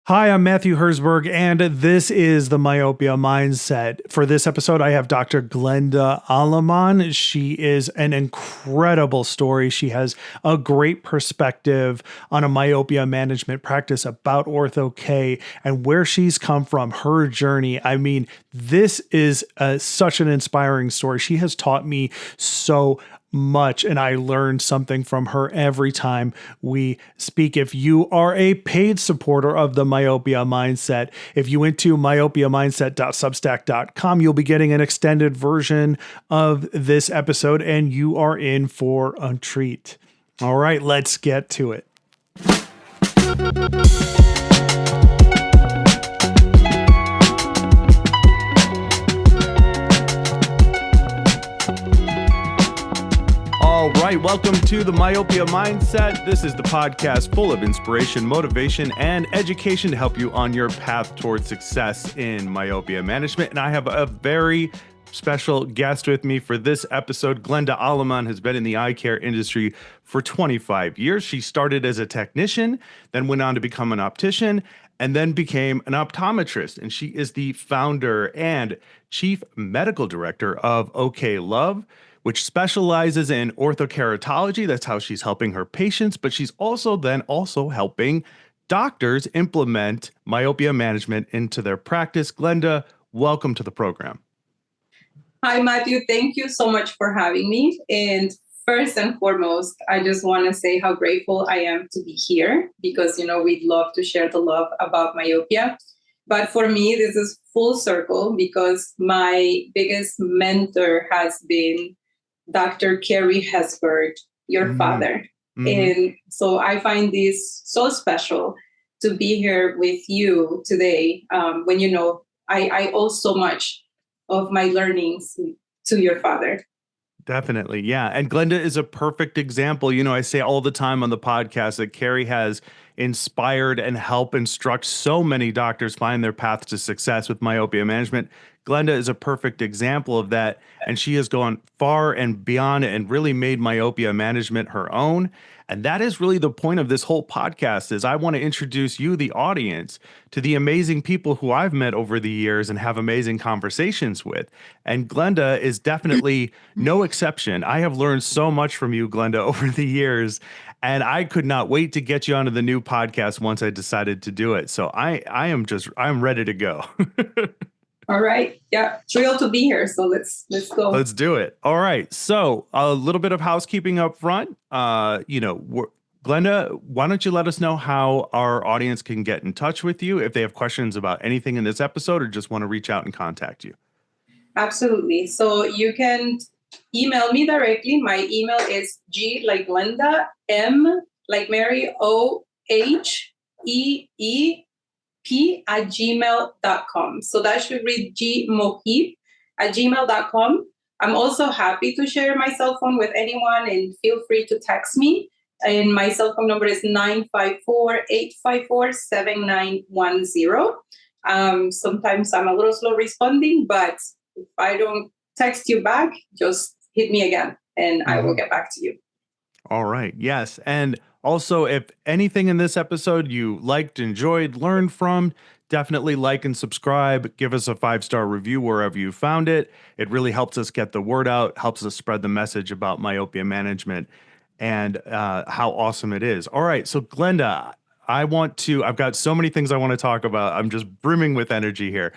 Hi, I'm Matthew Herzberg, and this is the Myopia Mindset. For this episode, I have Dr. Glenda Aleman. She is an incredible story. She has a great perspective on a myopia management practice about Ortho-K and where she's come from, her journey. I mean, this is such an inspiring story. She has taught me so much, and I learned something from her every time we speak. If you are a paid supporter of the Myopia Mindset, if you went to myopiamindset.substack.com, you'll be getting an extended version of this episode, and you are in for a treat. All right, let's get to it. All right, welcome to the Myopia Mindset. This is the podcast full of inspiration, motivation, and education to help you on your path towards success in myopia management. And I have a very special guest with me for this episode. Glenda Aleman has been in the eye care industry for 25 years. She started as a technician, then went on to become an optician, and then became an optometrist. And she is the founder and chief medical director of OK Love, which specializes in orthokeratology. That's how she's helping her patients, but she's also helping doctors implement myopia management into their practice. Glenda, welcome to the program. Hi, Matthew. Thank you so much for having me. And first and foremost, I just want to say how grateful I am to be here because, we'd love to share the love about myopia. But for me, this is full circle because my biggest mentor has been Dr. Kerry Hesberg, your father. And so I find this so special to be here with you today when, I owe so much of my learnings to your father. Definitely. Yeah. And Glenda is a perfect example. I say all the time on the podcast that Kerry has inspired and helped instruct so many doctors find their path to success with myopia management. Glenda is a perfect example of that. And she has gone far and beyond and really made myopia management her own. And that is really the point of this whole podcast is I want to introduce you, the audience, to the amazing people who I've met over the years and have amazing conversations with. And Glenda is definitely no exception. I have learned so much from you, Glenda, over the years, and I could not wait to get you onto the new podcast once I decided to do it. So I'm ready to go. All right. Yeah. Thrilled to be here. So let's go. Let's do it. All right. So a little bit of housekeeping up front. Glenda, why don't you let us know how our audience can get in touch with you if they have questions about anything in this episode or just want to reach out and contact you? Absolutely. So you can email me directly. My email is G like Glenda, M like Mary, OHEEP@gmail.com. So that should read gmoheep@gmail.com. I'm also happy to share my cell phone with anyone and feel free to text me. And my cell phone number is 954-854-7910. Sometimes I'm a little slow responding, but if I don't text you back, just hit me again and I will get back to you. All right. Yes. And also, if anything in this episode you liked, enjoyed, learned from, definitely like and subscribe. Give us a 5-star review wherever you found it. It really helps us get the word out, helps us spread the message about myopia management and how awesome it is. All right. So, Glenda, I've got so many things I want to talk about. I'm just brimming with energy here.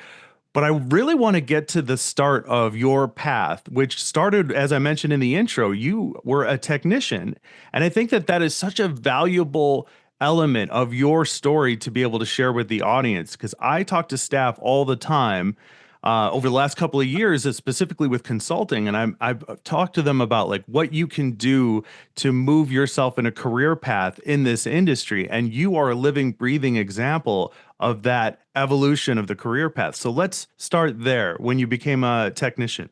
But I really want to get to the start of your path, which started, as I mentioned in the intro, you were a technician. And I think that is such a valuable element of your story to be able to share with the audience, because I talk to staff all the time over the last couple of years, specifically with consulting. And I've talked to them about like what you can do to move yourself in a career path in this industry. And you are a living, breathing example of that evolution of the career path. So let's start there when you became a technician.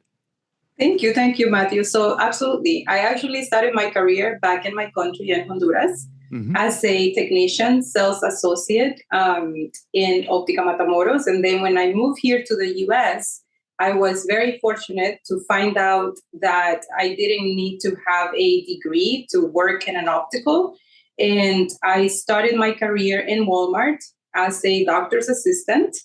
Thank you, Matthew. So absolutely. I actually started my career back in my country in Honduras as a technician, sales associate in Óptica Matamoros. And then when I moved here to the US, I was very fortunate to find out that I didn't need to have a degree to work in an optical. And I started my career in Walmart as a doctor's assistant.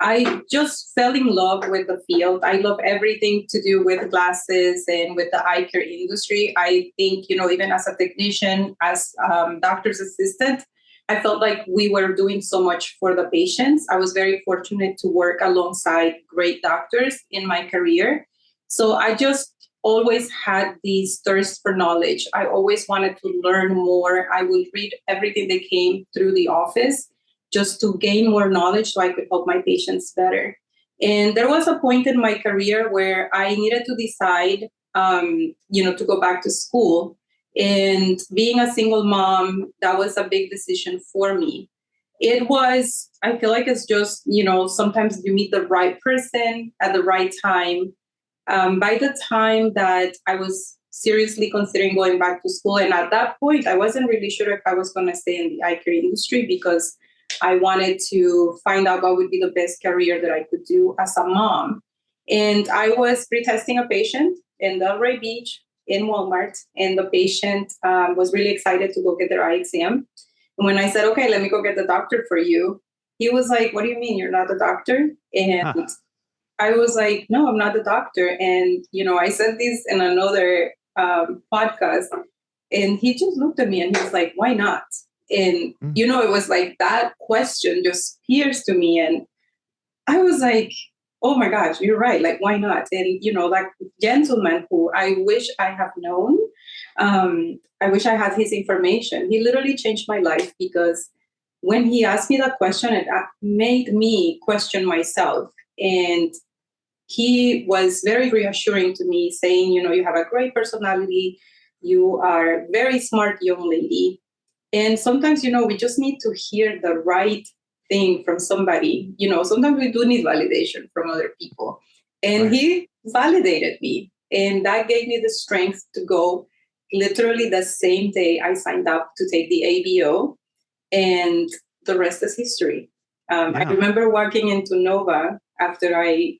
I just fell in love with the field. I love everything to do with glasses and with the eye care industry. I think, even as a technician, as doctor's assistant, I felt like we were doing so much for the patients. I was very fortunate to work alongside great doctors in my career. So I just always had this thirst for knowledge. I always wanted to learn more. I would read everything that came through the office just to gain more knowledge so I could help my patients better. And there was a point in my career where I needed to decide, to go back to school. And being a single mom, that was a big decision for me. I feel like it's just, sometimes you meet the right person at the right time. By the time that I was seriously considering going back to school, and at that point, I wasn't really sure if I was going to stay in the eye care industry because I wanted to find out what would be the best career that I could do as a mom. And I was pretesting a patient in Delray Beach in Walmart, and the patient was really excited to go get their eye exam. And when I said, okay, let me go get the doctor for you, he was like, what do you mean you're not the doctor? And I was like, no, I'm not the doctor. And, I said this in another podcast, and he just looked at me and he was like, why not? And, it was like that question just pierced to me. And I was like, oh my gosh, you're right. Like, why not? And, that gentleman who I wish I have known, I wish I had his information. He literally changed my life because when he asked me that question, it made me question myself. And he was very reassuring to me, saying, you have a great personality. You are a very smart young lady. And sometimes, we just need to hear the right thing from somebody. Sometimes we do need validation from other people. And right. He validated me. And that gave me the strength to go literally the same day I signed up to take the ABO. And the rest is history. I remember walking into Nova after I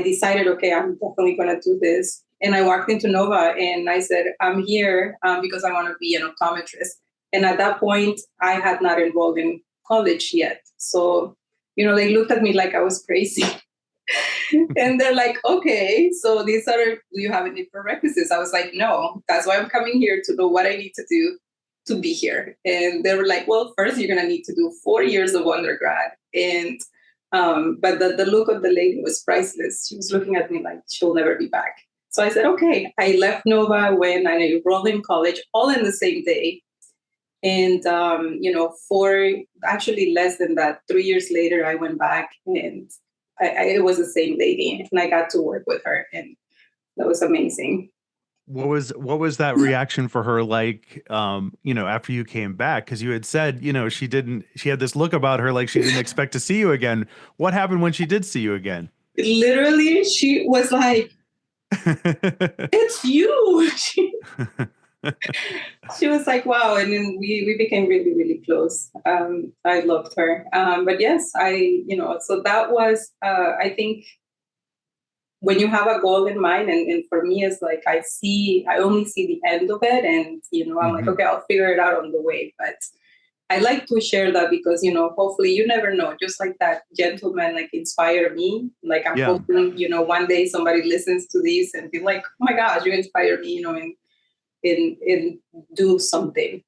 decided, okay, I'm definitely going to do this. And I walked into Nova and I said, I'm here because I want to be an optometrist. And at that point, I had not enrolled in college yet. So, they looked at me like I was crazy. And they're like, okay, so do you have any prerequisites? I was like, no, that's why I'm coming here, to know what I need to do to be here. And they were like, well, first you're going to need to do 4 years of undergrad. And but the look of the lady was priceless. She was looking at me like she'll never be back. So I said, okay. I left Nova when I enrolled in college, all in the same day. And, for actually less than that, 3 years later, I went back and it was the same lady and I got to work with her. And that was amazing. What was that reaction for her like, after you came back? Because you had said, she had this look about her like she didn't expect to see you again. What happened when she did see you again? Literally, she was like, it's you. She was like, wow. And then we became really, really close. I loved her. But yes, so that was, I think, when you have a goal in mind, and for me, it's like, I only see the end of it. And, I'm like, okay, I'll figure it out on the way. But I like to share that because, hopefully you never know, just like that gentleman, like inspire me. Like I'm hoping, one day somebody listens to this and be like, oh my gosh, you inspire me, and do something.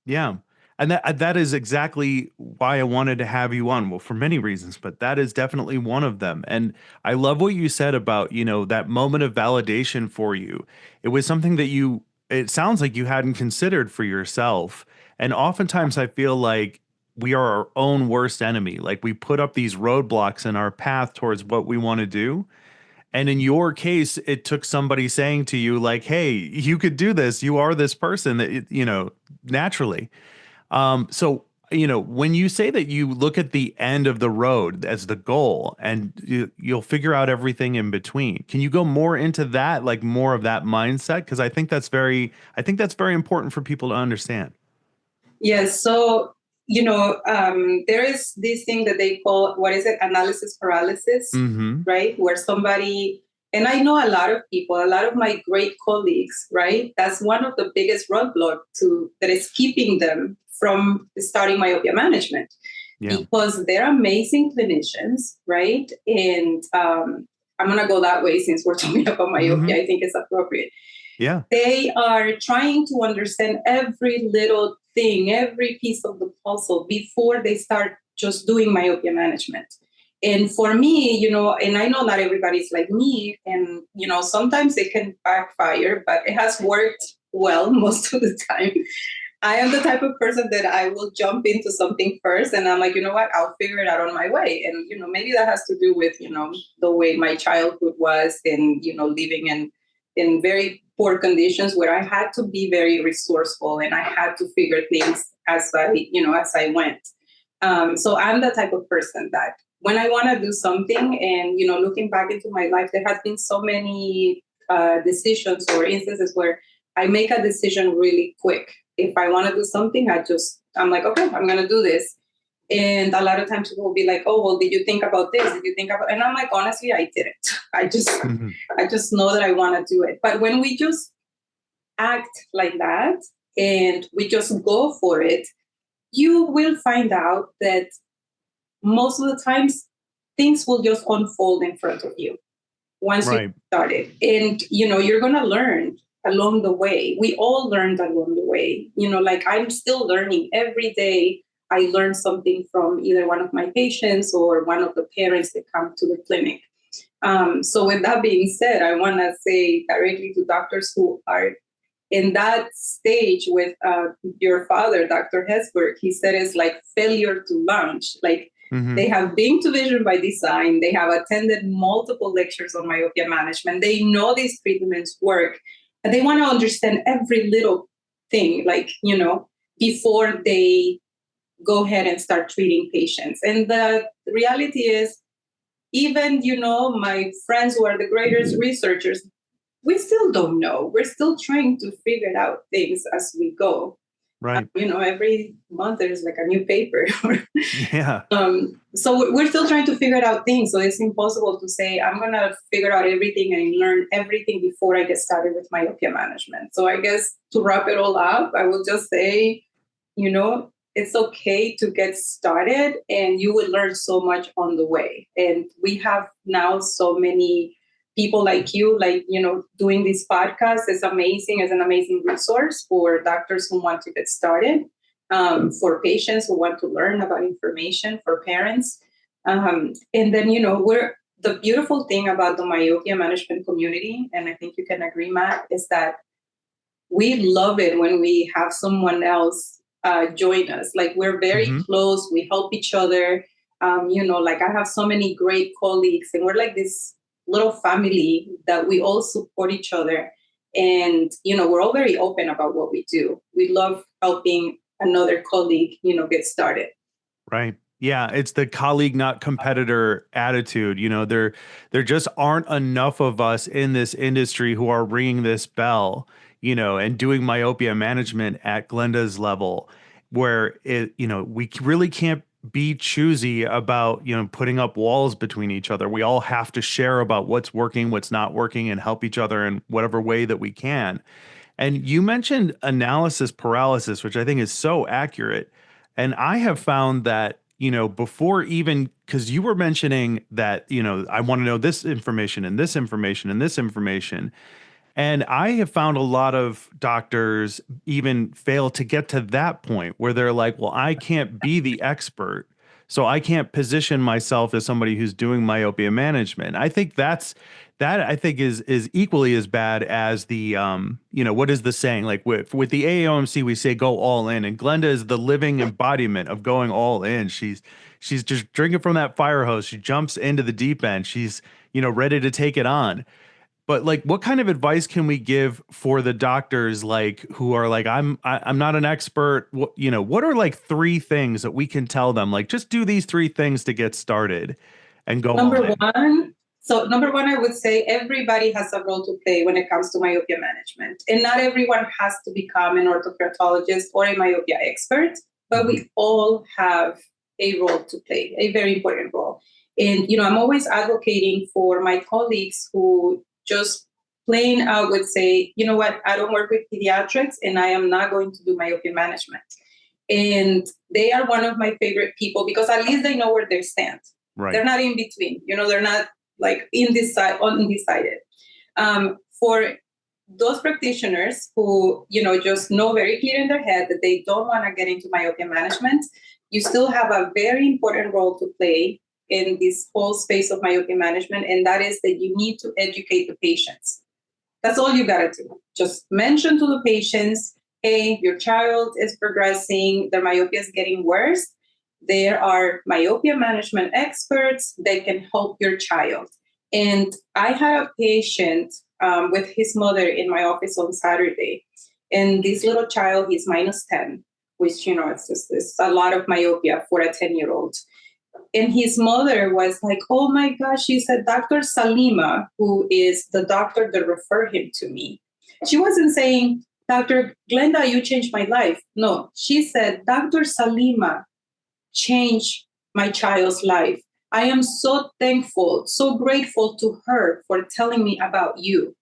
Yeah. And that is exactly why I wanted to have you on. Well, for many reasons, but that is definitely one of them. And I love what you said about, that moment of validation for you. It was something that it sounds like you hadn't considered for yourself. And oftentimes I feel like we are our own worst enemy. Like we put up these roadblocks in our path towards what we want to do. And in your case, it took somebody saying to you like, hey, you could do this. You are this person that, naturally. So, when you say that you look at the end of the road as the goal and you'll figure out everything in between, can you go more into that, like more of that mindset? Because I think that's very important for people to understand. Yes. So, there is this thing that they call, what is it? Analysis paralysis, right? Where somebody, and I know a lot of people, a lot of my great colleagues, right? That's one of the biggest roadblocks that is keeping them from starting myopia management. Yeah. because they're amazing clinicians, right? And I'm going to go that way since we're talking about myopia. I think it's appropriate. Yeah. They are trying to understand every little thing, every piece of the puzzle before they start just doing myopia management. And for me, and I know not everybody's like me, and, sometimes it can backfire, but it has worked well most of the time. I am the type of person that I will jump into something first and I'm like, you know what, I'll figure it out on my way. And, maybe that has to do with, the way my childhood was and, living in very poor conditions where I had to be very resourceful and I had to figure things as I went. So I'm the type of person that when I want to do something and, looking back into my life, there has been so many decisions or instances where I make a decision really quick. If I want to do something, I'm like, okay, I'm going to do this. And a lot of times people will be like, oh, well, did you think about this? Did you think about, and I'm like, honestly, I didn't. I just know that I want to do it. But when we just act like that and we just go for it, you will find out that most of the times things will just unfold in front of you once you start it. And, you're going to learn along the way. We all learned along the way. Like I'm still learning every day. I learn something from either one of my patients or one of the parents that come to the clinic. So with that being said, I want to say directly to doctors who are in that stage with your father, Dr. Hesberg, he said it's like failure to launch. Like they have been to Vision by Design. They have attended multiple lectures on myopia management. They know these treatments work. And they want to understand every little thing, before they go ahead and start treating patients. And the reality is, even, my friends who are the greatest researchers, we still don't know. We're still trying to figure out things as we go. Right. Every month there's like a new paper. Yeah. So we're still trying to figure out things. So it's impossible to say, I'm going to figure out everything and learn everything before I get started with myopia management. So I guess to wrap it all up, I will just say, it's okay to get started and you will learn so much on the way. And we have now so many people like you, doing this podcast is amazing, as an amazing resource for doctors who want to get started, for patients who want to learn about information, for parents. And then, the beautiful thing about the myopia management community, and I think you can agree, Matt, is that we love it when we have someone else join us. Like we're very close, we help each other. I have so many great colleagues and we're like this little family that we all support each other. And, we're all very open about what we do. We love helping another colleague, get started. Right. Yeah, it's the colleague, not competitor attitude. There just aren't enough of us in this industry who are ringing this bell, and doing myopia management at Glenda's level, where we really can't be choosy about, putting up walls between each other. We all have to share about what's working, what's not working, and help each other in whatever way that we can. And you mentioned analysis paralysis, which I think is so accurate. And I have found that, before even, because you were mentioning that, I want to know this information and this information and this information. And I have found a lot of doctors even fail to get to that point where they're like, well, I can't be the expert, so I can't position myself as somebody who's doing myopia management. I think that I think is equally as bad as the what is the saying? Like with the AAOMC, we say go all in, and Glenda is the living embodiment of going all in. She's just drinking from that fire hose. She jumps into the deep end. She's ready to take it on. But like, what kind of advice can we give for the doctors who are like, I'm not an expert. What are like 3 things that we can tell them? Like, just do these 3 things to get started and go Number on. number one, I would say everybody has a role to play when it comes to myopia management. And not everyone has to become an orthokeratologist or a myopia expert, but we all have a role to play, a very important role. And, I'm always advocating for my colleagues who just plain out would say, you know what, I don't work with pediatrics and I am not going to do myopia management. And they are one of my favorite people because at least they know where they stand. Right. They're not in between. They're not like undecided. For those practitioners who, just know very clear in their head that they don't want to get into myopia management, you still have a very important role to play in this whole space of myopia management. And that is that you need to educate the patients. That's all you got to do. Just mention to the patients, hey, your child is progressing, their myopia is getting worse. There are myopia management experts that can help your child. And I had a patient with his mother in my office on Saturday. And this little child, he's -10, which, it's a lot of myopia for a 10-year-old. And his mother was like, oh my gosh, she said, Dr. Salima, who is the doctor that referred him to me. She wasn't saying, Dr. Glenda, you changed my life. No, she said, Dr. Salima changed my child's life. I am so thankful, so grateful to her for telling me about you.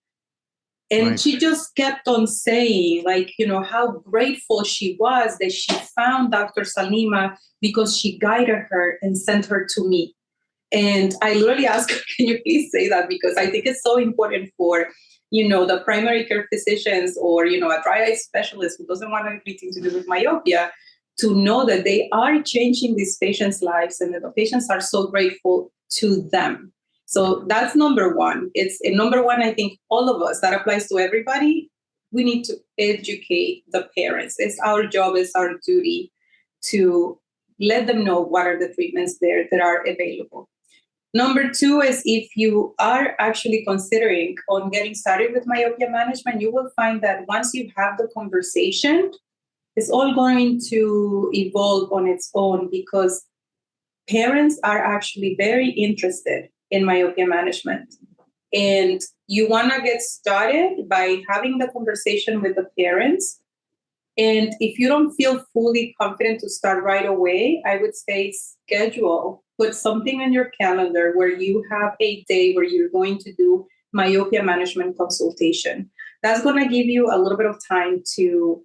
And Right. she just kept on saying, like, how grateful she was that she found Dr. Salima because she guided her and sent her to me. And I literally asked her, can you please say that? Because I think it's so important for, the primary care physicians or, a dry eye specialist who doesn't want anything to do with myopia to know that they are changing these patients' lives and that the patients are so grateful to them. So that's number one. Number one, I think all of us, that applies to everybody. We need to educate the parents. It's our job, it's our duty to let them know what are the treatments there that are available. Number two is if you are actually considering on getting started with myopia management, you will find that once you have the conversation, it's all going to evolve on its own because parents are actually very interested in myopia management. And you want to get started by having the conversation with the parents. And if you don't feel fully confident to start right away, I would say put something on your calendar where you have a day where you're going to do myopia management consultation. That's going to give you a little bit of time to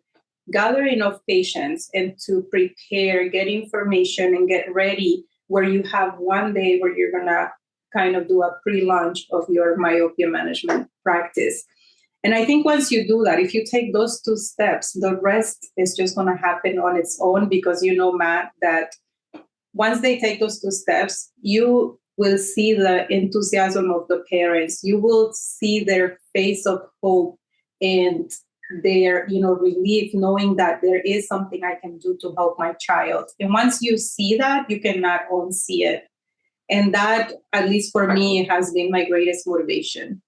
gather enough patients and to prepare, get information, and get ready, where you have one day where you're going to kind of do a pre-launch of your myopia management practice. And I think once you do that, if you take those two steps, the rest is just going to happen on its own because Matt, that once they take those two steps, you will see the enthusiasm of the parents. You will see their face of hope and their, relief, knowing that there is something I can do to help my child. And once you see that, you cannot unsee it. And that, at least for me, has been my greatest motivation.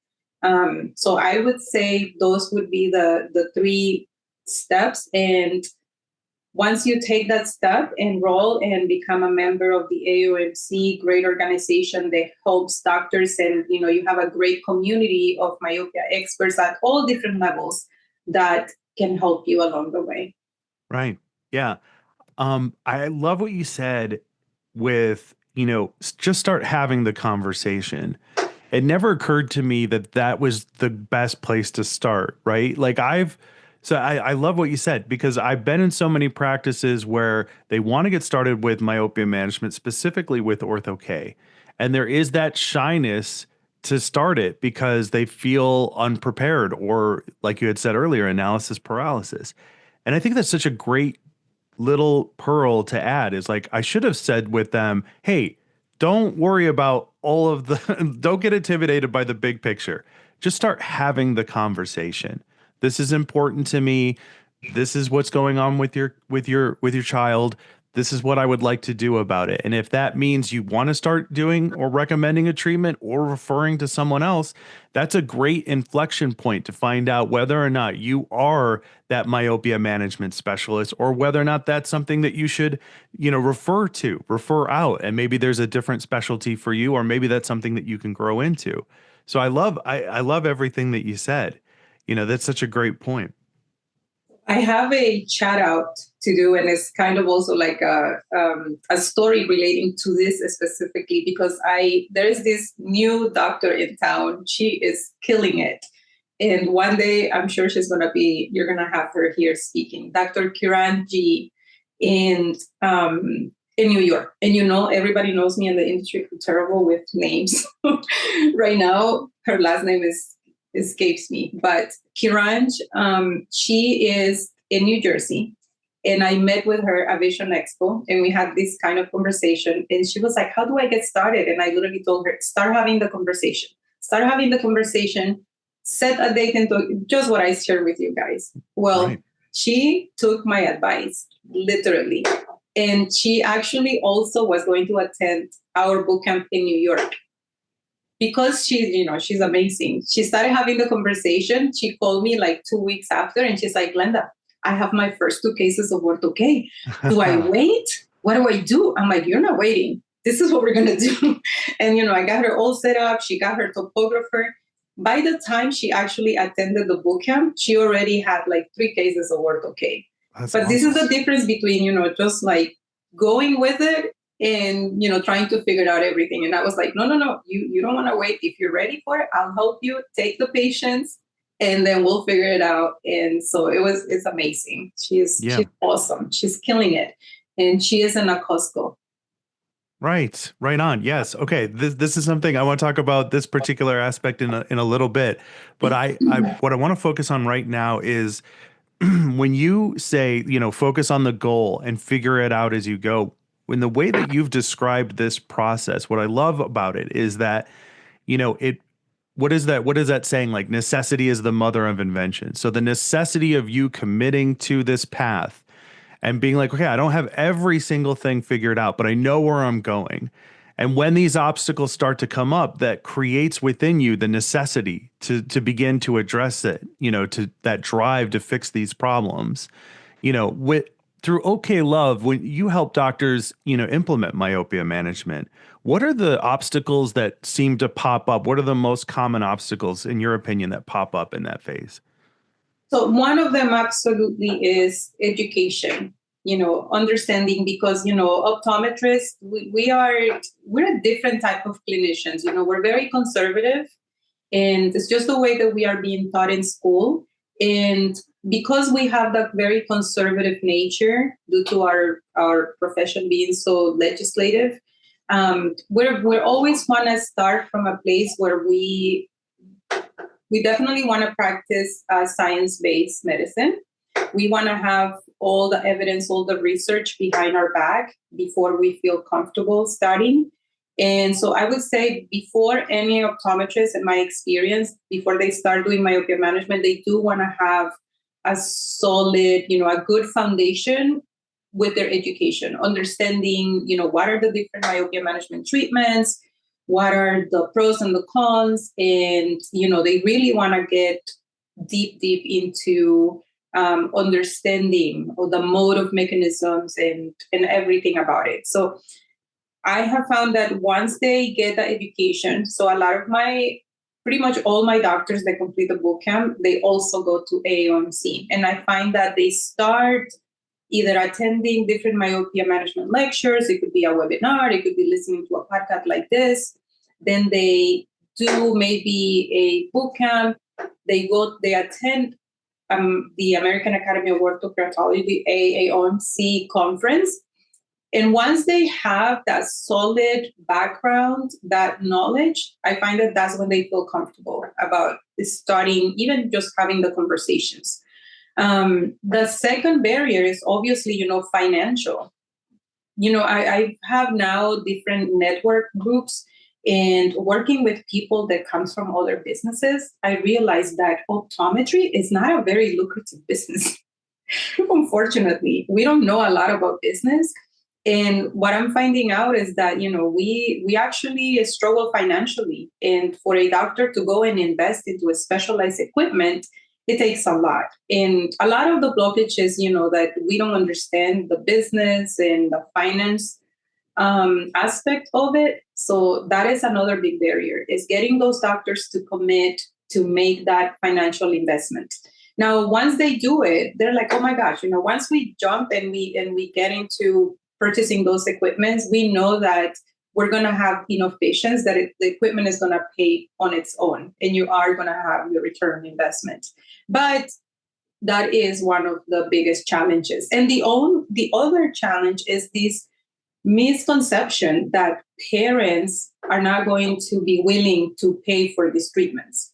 So I would say those would be the three steps. And once you take that step, enroll and become a member of the AOMC, great organization that helps doctors, and you have a great community of myopia experts at all different levels that can help you along the way. Right. Yeah. I love what you said with, just start having the conversation. It never occurred to me that that was the best place to start, right? Like I love what you said because I've been in so many practices where they want to get started with myopia management, specifically with Ortho K. And there is that shyness to start it because they feel unprepared or, like you had said earlier, analysis paralysis. And I think that's such a great little pearl to add is like, I should have said with them, hey, don't worry about all of the, don't get intimidated by the big picture. Just start having the conversation. This is important to me. This is what's going on with your child. This is what I would like to do about it. And if that means you want to start doing or recommending a treatment or referring to someone else, that's a great inflection point to find out whether or not you are that myopia management specialist or whether or not that's something that you should, refer out. And maybe there's a different specialty for you, or maybe that's something that you can grow into. So I love everything that you said. That's such a great point. I have a shout out to do, and it's kind of also like a story relating to this specifically because there is this new doctor in town. She is killing it, and one day I'm sure you're gonna have her here speaking. Dr. Kiran G. in New York. And everybody knows me in the industry. I'm terrible with names. Right now, her last name escapes me. But Kiranj, she is in New Jersey. And I met with her at Vision Expo, and we had this kind of conversation. And she was like, "How do I get started?" And I literally told her, "Start having the conversation. Start having the conversation. Set a date and talk." Just what I shared with you guys. Well, Right. she took my advice, literally. And she actually also was going to attend our boot camp in New York because she's amazing. She started having the conversation. She called me like 2 weeks after, and she's like, "Glenda, I have my first 2 cases of ortho-K. Do I wait? What do I do?" I'm like, "You're not waiting. This is what we're going to do." And, I got her all set up. She got her topographer. By the time she actually attended the boot camp, she already had like 3 cases of ortho-K. That's But this is awesome. the difference between, just like going with it and, trying to figure out everything. And I was like, no, no, no, you don't want to wait. If you're ready for it, I'll help you take the patients and then we'll figure it out. And so it's amazing. She's Yeah. awesome. She's killing it. And she is in a Costco. Right. Right on. Yes. Okay. This is something I want to talk about, this particular aspect in a little bit. But I what I want to focus on right now is when you say, focus on the goal and figure it out as you go. In the way that you've described this process, what I love about it is that, it what is that saying, like necessity is the mother of invention. So the necessity of you committing to this path and being like, okay, I don't have every single thing figured out, but I know where I'm going. And when these obstacles start to come up, that creates within you the necessity to begin to address it, to that drive to fix these problems. With through OK Love, when you help doctors, implement myopia management, what are the obstacles that seem to pop up? What are the most common obstacles, in your opinion, that pop up in that phase? So one of them absolutely is education, understanding, because, optometrists, we're a different type of clinicians. We're very conservative, and it's just the way that we are being taught in school. And because we have that very conservative nature due to our profession being so legislative, we're always want to start from a place where we definitely want to practice science-based medicine. We want to have all the evidence, all the research behind our back before we feel comfortable starting. And so I would say before any optometrist, in my experience, before they start doing myopia management, they do want to have a solid, a good foundation with their education, understanding, what are the different myopia management treatments, what are the pros and the cons, and they really want to get deep into understanding of the mode of mechanisms and everything about it. So I have found that once they get the education, so a lot of pretty much all my doctors that complete the boot camp, they also go to AOMC, and I find that they start either attending different myopia management lectures. It could be a webinar. It could be listening to a podcast like this. Then they do maybe a boot camp. They attend the American Academy of Orthokeratology, AAOMC conference. And once they have that solid background, that knowledge, I find that that's when they feel comfortable about starting, even just having the conversations. The second barrier is obviously, financial. I have now different network groups, and working with people that comes from other businesses, I realized that optometry is not a very lucrative business. Unfortunately, we don't know a lot about business. And what I'm finding out is that, we actually struggle financially. And for a doctor to go and invest into a specialized equipment, it takes a lot. And a lot of the blockages, that we don't understand the business and the finance aspect of it. So that is another big barrier, is getting those doctors to commit to make that financial investment. Now, once they do it, they're like, oh my gosh, once we jump and we get into purchasing those equipments, we know that we're going to have enough patients that the equipment is going to pay on its own, and you are going to have your return on investment. But that is one of the biggest challenges. And the other challenge is this misconception that parents are not going to be willing to pay for these treatments.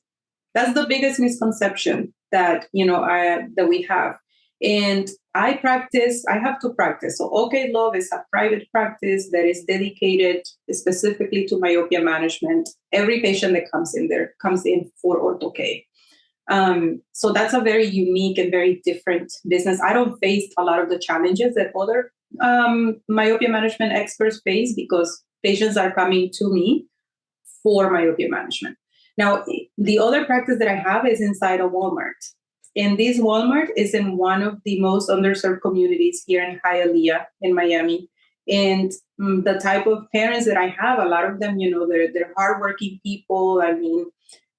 That's the biggest misconception that that we have. And I have to practice. So OK Love is a private practice that is dedicated specifically to myopia management. Every patient that comes in there comes in for ortho-K. So that's a very unique and very different business. I don't face a lot of the challenges that other myopia management experts face because patients are coming to me for myopia management. Now, the other practice that I have is inside a Walmart. And this Walmart is in one of the most underserved communities here in Hialeah in Miami. And the type of parents that I have, a lot of them, they're hardworking people. I mean,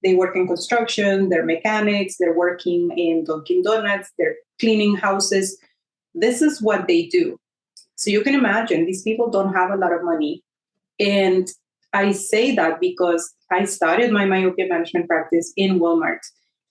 they work in construction, they're mechanics, they're working in Dunkin' Donuts, they're cleaning houses. This is what they do. So you can imagine these people don't have a lot of money. And I say that because I started my myopia management practice in Walmart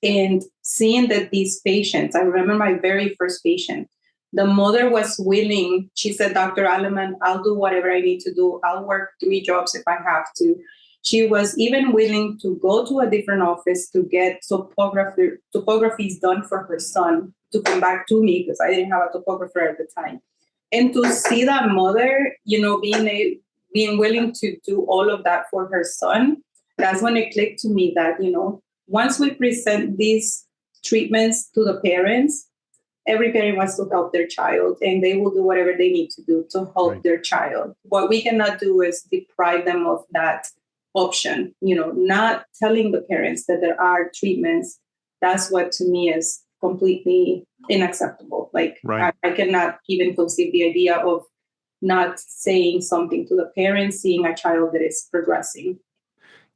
and seeing that these patients, I remember my very first patient, the mother was willing. She said, Dr. Aleman, I'll do whatever I need to do. I'll work 3 jobs if I have to. She was even willing to go to a different office to get topographies done for her son to come back to me because I didn't have a topographer at the time. And to see that mother, being willing to do all of that for her son, that's when it clicked to me that, once we present these treatments to the parents, every parent wants to help their child and they will do whatever they need to do to help their child. What we cannot do is deprive them of that option, not telling the parents that there are treatments. That's what to me is completely unacceptable. Like I cannot even conceive the idea of not saying something to the parents, seeing a child that is progressing.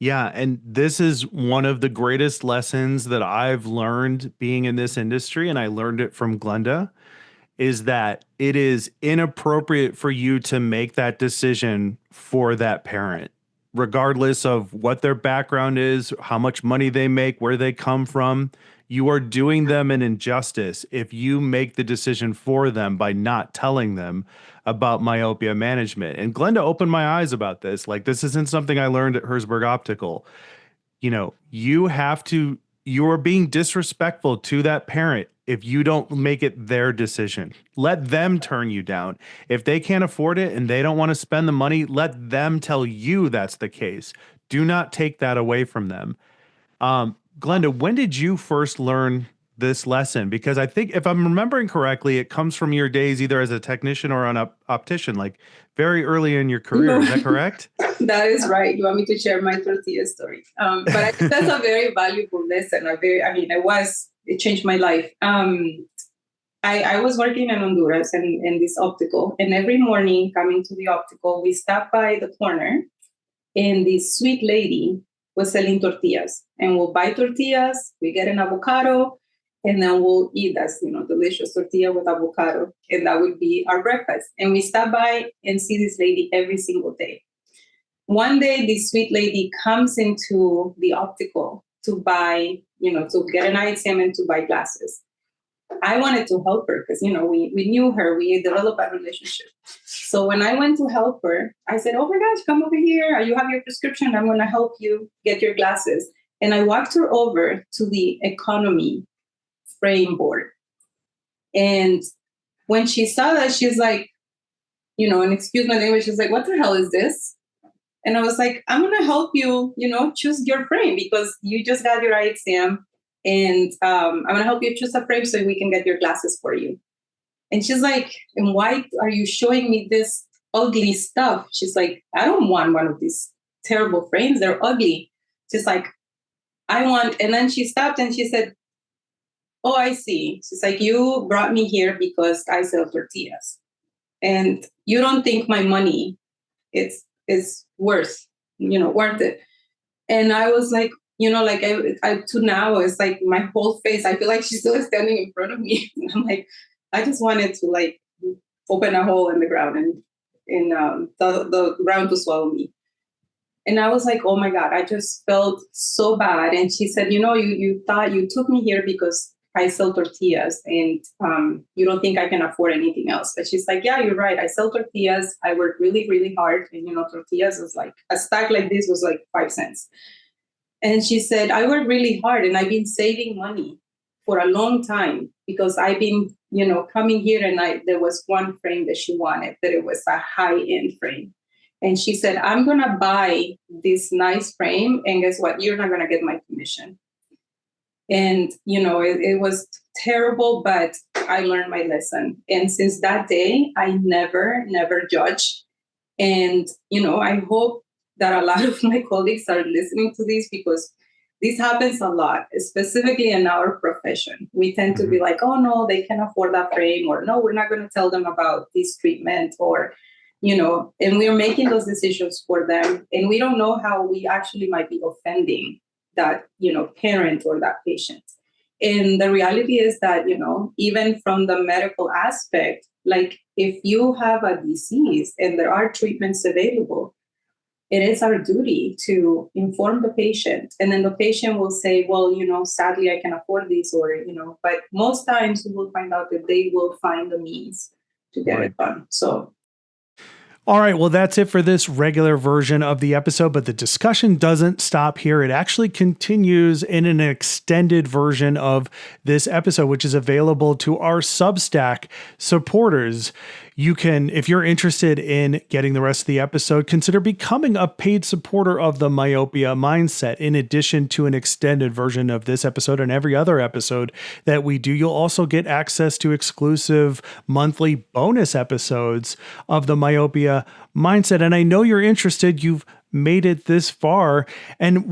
Yeah, and this is one of the greatest lessons that I've learned being in this industry, and I learned it from Glenda, is that it is inappropriate for you to make that decision for that parent, regardless of what their background is, how much money they make, where they come from. You are doing them an injustice if you make the decision for them by not telling them about myopia management. And Glenda opened my eyes about this. Like, this isn't something I learned at Herzberg Optical. You are being disrespectful to that parent if you don't make it their decision. Let them turn you down. If they can't afford it and they don't want to spend the money, let them tell you that's the case. Do not take that away from them. Glenda, when did you first learn this lesson? Because I think, if I'm remembering correctly, it comes from your days either as a technician or an optician, like very early in your career. Is that correct? That is right. You want me to share my tortilla story? But I think that's a very valuable lesson. It changed my life. I was working in Honduras in this optical, and every morning coming to the optical, we stopped by the corner, and this sweet lady was selling tortillas, and we'll buy tortillas, we get an avocado, and then we'll eat that, delicious tortilla with avocado, and that would be our breakfast. And we stop by and see this lady every single day. One day, this sweet lady comes into the optical to buy, to get an eye exam and to buy glasses. I wanted to help her because, we knew her, we developed a relationship. So when I went to help her, I said, oh my gosh, come over here. You have your prescription. I'm going to help you get your glasses. And I walked her over to the economy frame board. And when she saw that, she's like, and excuse my language, she's like, what the hell is this? And I was like, I'm going to help you, choose your frame because you just got your eye exam. And I'm going to help you choose a frame so we can get your glasses for you. And she's like, and why are you showing me this ugly stuff? She's like, I don't want one of these terrible frames. They're ugly. She's like, and then she stopped and she said, oh, I see. She's like, you brought me here because I sell tortillas. And you don't think my money is worth it. And I was like, I to now, it's like my whole face, I feel like she's still standing in front of me. I'm like, I just wanted to like open a hole in the ground and the ground to swallow me. And I was like, oh my God, I just felt so bad. And she said, you thought you took me here because I sell tortillas, and you don't think I can afford anything else. But she's like, yeah, you're right. I sell tortillas. I work really, really hard. And, tortillas was like, a stack like this was like 5 cents. And she said, I work really hard and I've been saving money for a long time because I've been, coming here, and there was one frame that she wanted, that it was a high-end frame. And she said, I'm going to buy this nice frame, and guess what? You're not going to get my commission. And, it was terrible, but I learned my lesson. And since that day, I never judge. And, I hope that a lot of my colleagues are listening to this, because this happens a lot, specifically in our profession. We tend to be like, oh, no, they can afford that frame, or no, we're not going to tell them about this treatment, or, and we're making those decisions for them. And we don't know how we actually might be offending that, parent or that patient. And the reality is that, even from the medical aspect, like if you have a disease and there are treatments available, it is our duty to inform the patient. And then the patient will say, well, sadly, I can afford this, or, but most times we will find out that they will find the means to get it done. So. All right, well, that's it for this regular version of the episode, but the discussion doesn't stop here. It actually continues in an extended version of this episode, which is available to our Substack supporters. You can, if you're interested in getting the rest of the episode, consider becoming a paid supporter of the Myopia Mindset. In addition to an extended version of this episode and every other episode that we do, you'll also get access to exclusive monthly bonus episodes of the Myopia Mindset. And I know you're interested. You've made it this far. And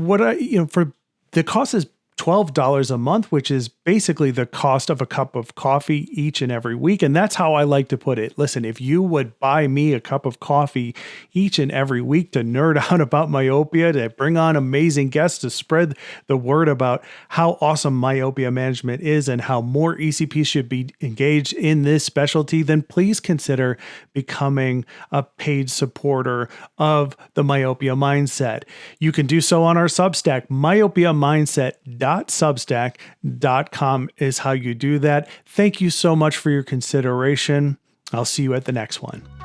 for the cost is $12 a month, which is basically the cost of a cup of coffee each and every week. And that's how I like to put it. Listen, if you would buy me a cup of coffee each and every week to nerd out about myopia, to bring on amazing guests, to spread the word about how awesome myopia management is and how more ECPs should be engaged in this specialty, then please consider becoming a paid supporter of the Myopia Mindset. You can do so on our Substack, myopiamindset.substack.com is how you do that. Thank you so much for your consideration. I'll see you at the next one.